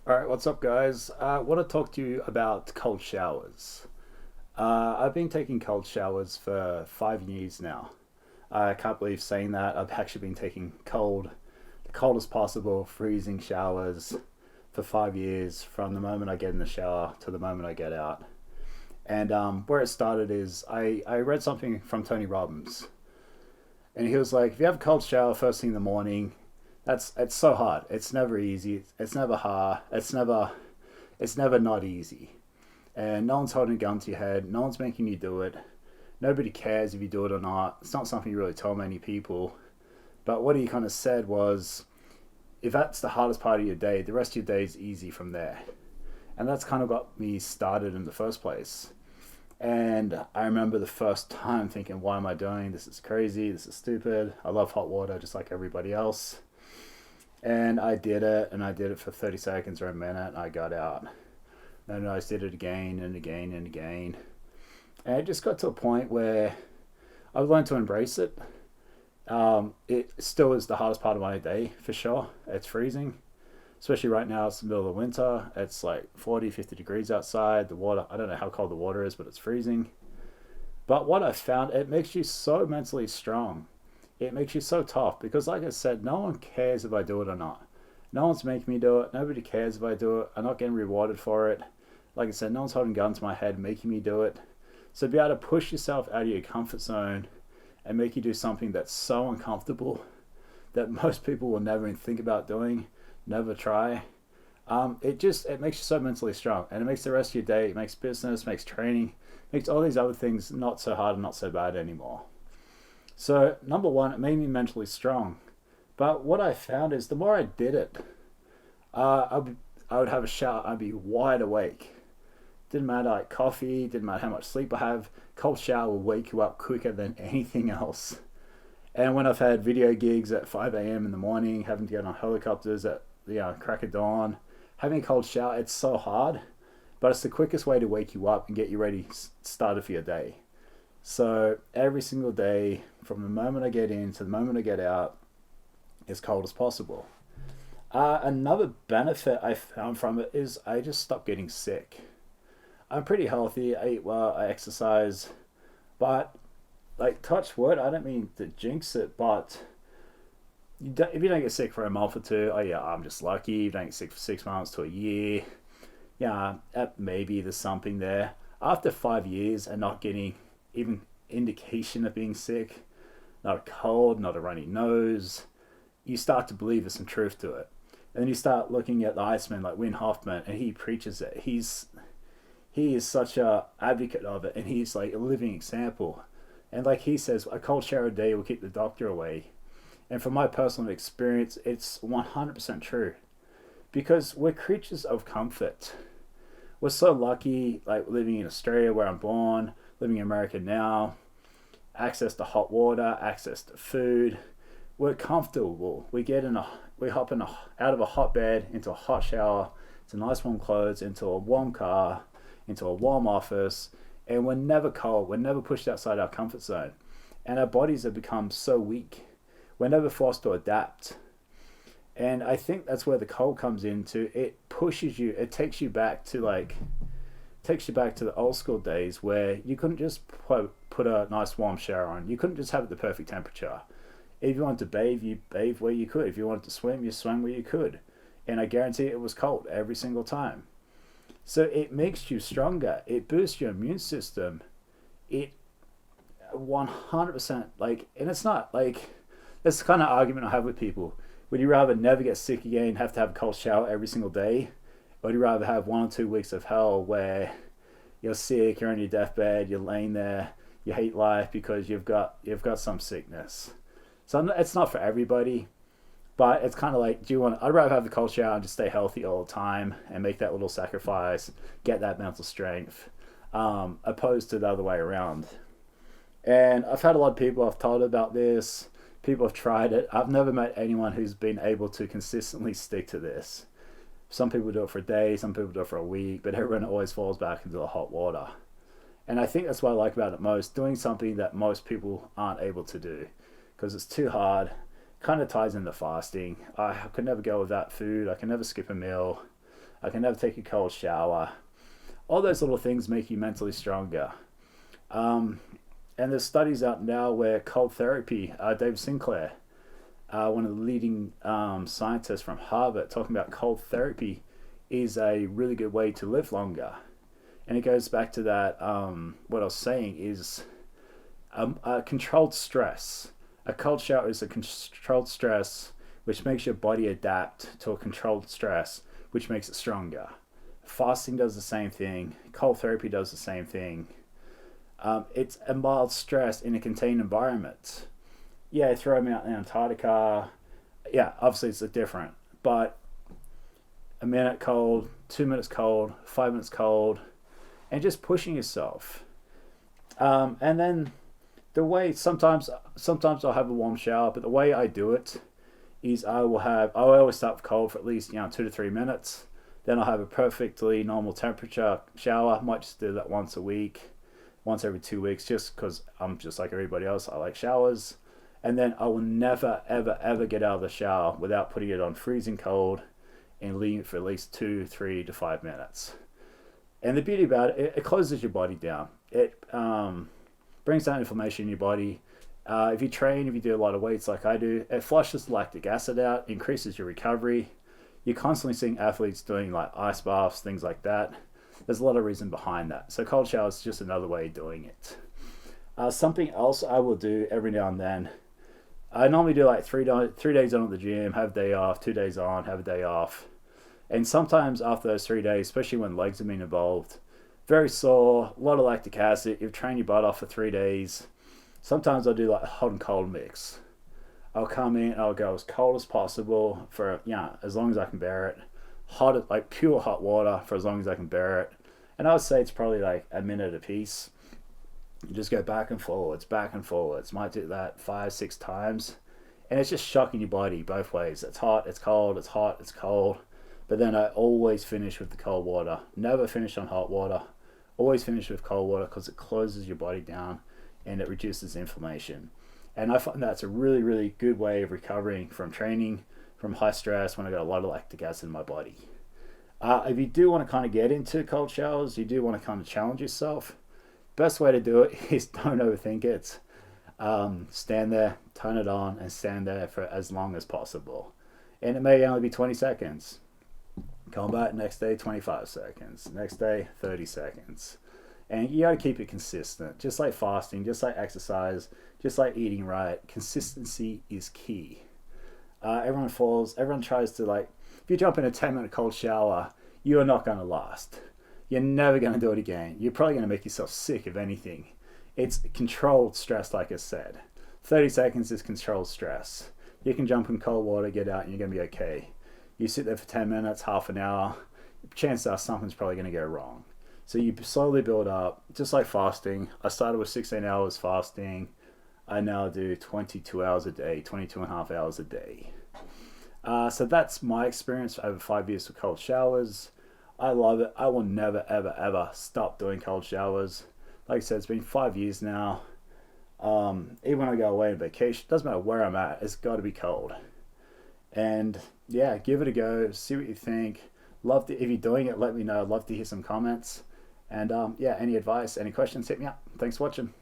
All right, what's up, guys? I want to talk to you about cold showers. I've been taking cold showers for 5 years now. I can't believe saying that. I've actually been taking the coldest possible, freezing showers for 5 years from the moment I get in the shower to the moment I get out. And where it started is I read something from Tony Robbins, and he was like, if you have a cold shower first thing in the morning, it's so hard. It's never easy. It's never hard. It's never not easy. And no one's holding a gun to your head. No one's making you do it. Nobody cares if you do it or not. It's not something you really tell many people. But what he kind of said was, if that's the hardest part of your day, the rest of your day is easy from there. And that's kind of got me started in the first place. And I remember the first time thinking, why am I doing this? Is crazy. This is stupid. I love hot water just like everybody else. And I did it, and I did it for 30 seconds or a minute, and I got out. And I did it again and again and again. And it just got to a point where I've learned to embrace it. It still is the hardest part of my day, for sure. It's freezing, especially right now. It's the middle of winter. It's like 40, 50 degrees outside. The water, I don't know how cold the water is, but it's freezing. But what I found, it makes you so mentally strong. It makes you so tough because, like I said, no one cares if I do it or not. No one's making me do it. Nobody cares if I do it. I'm not getting rewarded for it. Like I said, no one's holding a gun to my head making me do it. So be able to push yourself out of your comfort zone and make you do something that's so uncomfortable that most people will never even think about doing, never try. It makes you so mentally strong, and it makes the rest of your day. It makes business, makes training, makes all these other things not so hard and not so bad anymore. So number one, it made me mentally strong. But what I found is the more I did it, I would have a shower. I'd be wide awake. Didn't matter like coffee. Didn't matter how much sleep I have. Cold shower will wake you up quicker than anything else. And when I've had video gigs at 5 a.m. in the morning, having to get on helicopters at crack of dawn, having a cold shower, it's so hard, but it's the quickest way to wake you up and get you ready, started for your day. So every single day, from the moment I get in to the moment I get out, as cold as possible. Another benefit I found from it is I just stopped getting sick. I'm pretty healthy. I eat well. I exercise, but like touch wood, I don't mean to jinx it, but if you don't get sick for a month or two, oh yeah, I'm just lucky. You don't get sick for 6 months to a year. Yeah, maybe there's something there. After 5 years and not getting even indication of being sick, not a cold, not a runny nose, you start to believe there's some truth to it. And then you start looking at the Iceman like Win Hoffman, and he preaches it. He is such a advocate of it, and he's like a living example. And like he says, a cold shower a day will keep the doctor away. And from my personal experience, it's 100% true. Because we're creatures of comfort. We're so lucky, like living in Australia where I'm born, living in America now, access to hot water, access to food. We're comfortable. We hop out of a hot bed into a hot shower, to nice warm clothes, into a warm car, into a warm office, and we're never cold. We're never pushed outside our comfort zone, and our bodies have become so weak. We're never forced to adapt, and I think that's where the cold comes into. It pushes you. It takes you back to the old school days where you couldn't just put a nice warm shower on. You couldn't just have it the perfect temperature. If you wanted to bathe, you bathed where you could. If you wanted to swim, you swam where you could. And I guarantee it was cold every single time. So it makes you stronger. It boosts your immune system. It 100% and it's not like, that's the kind of argument I have with people. Would you rather never get sick again, have to have a cold shower every single day? Or would you rather have 1 or 2 weeks of hell where you're sick, you're on your deathbed, you're laying there, you hate life because you've got some sickness? So it's not for everybody, but it's kind of like, I'd rather have the cold shower and just stay healthy all the time and make that little sacrifice, get that mental strength, opposed to the other way around. And I've had a lot of people I've told about this. People have tried it. I've never met anyone who's been able to consistently stick to this. Some people do it for a day, some people do it for a week, but everyone always falls back into the hot water. And I think that's what I like about it most, doing something that most people aren't able to do because it's too hard. Kind of ties into fasting. I could never go without food. I can never skip a meal. I can never take a cold shower. All those little things make you mentally stronger. Um, and there's studies out now where cold therapy, David Sinclair, one of the leading scientists from Harvard, talking about cold therapy is a really good way to live longer. And it goes back to that, what I was saying is a controlled stress. A cold shower is a controlled stress which makes your body adapt to a controlled stress, which makes it stronger. Fasting does the same thing. Cold therapy does the same thing. It's a mild stress in a contained environment. Yeah, throw them out in Antarctica. Yeah, obviously it's different. But a minute cold, 2 minutes cold, 5 minutes cold, and just pushing yourself. And then the way sometimes I'll have a warm shower, but the way I do it is I always start with cold for at least 2 to 3 minutes. Then I'll have a perfectly normal temperature shower. I might just do that once a week, once every 2 weeks, just because I'm just like everybody else. I like showers. And then I will never, ever, ever get out of the shower without putting it on freezing cold and leaving it for at least 2, 3 to 5 minutes. And the beauty about it, it closes your body down. It brings down inflammation in your body. If you train, if you do a lot of weights like I do, it flushes lactic acid out, increases your recovery. You're constantly seeing athletes doing like ice baths, things like that. There's a lot of reason behind that. So cold shower is just another way of doing it. Something else I will do every now and then, I normally do like 3 days on at the gym, have a day off, 2 days on, have a day off. And sometimes after those 3 days, especially when legs have been involved, very sore, a lot of lactic acid, you've trained your butt off for 3 days. Sometimes I'll do like a hot and cold mix. I'll come in, I'll go as cold as possible for, as long as I can bear it. Hot, like pure hot water for as long as I can bear it. And I would say it's probably like a minute a piece. You just go back and forwards, back and forwards. Might do that 5, 6 times. And it's just shocking your body both ways. It's hot, it's cold, it's hot, it's cold. But then I always finish with the cold water. Never finish on hot water. Always finish with cold water because it closes your body down and it reduces inflammation. And I find that's a really, really good way of recovering from training, from high stress when I got a lot of lactic acid in my body. If you do want to kind of get into cold showers, you do want to kind of challenge yourself, best way to do it is don't overthink it. Stand there, turn it on, and stand there for as long as possible. And it may only be 20 seconds. Come back next day, 25 seconds. Next day, 30 seconds. And you got to keep it consistent. Just like fasting, just like exercise, just like eating right. Consistency is key. Everyone tries to if you jump in a 10-minute cold shower, you are not going to last. You're never going to do it again. You're probably going to make yourself sick, if anything. It's controlled stress, like I said. 30 seconds is controlled stress. You can jump in cold water, get out, and you're going to be okay. You sit there for 10 minutes, half an hour, chances are something's probably going to go wrong. So you slowly build up, just like fasting. I started with 16 hours fasting. I now do 22 hours a day, 22 and a half hours a day. So that's my experience over 5 years with cold showers. I love it. I will never, ever, ever stop doing cold showers. Like I said, it's been 5 years now. Even when I go away on vacation, doesn't matter where I'm at, it's got to be cold. And yeah, give it a go. See what you think. If you're doing it, let me know. I'd love to hear some comments. And any advice, any questions, hit me up. Thanks for watching.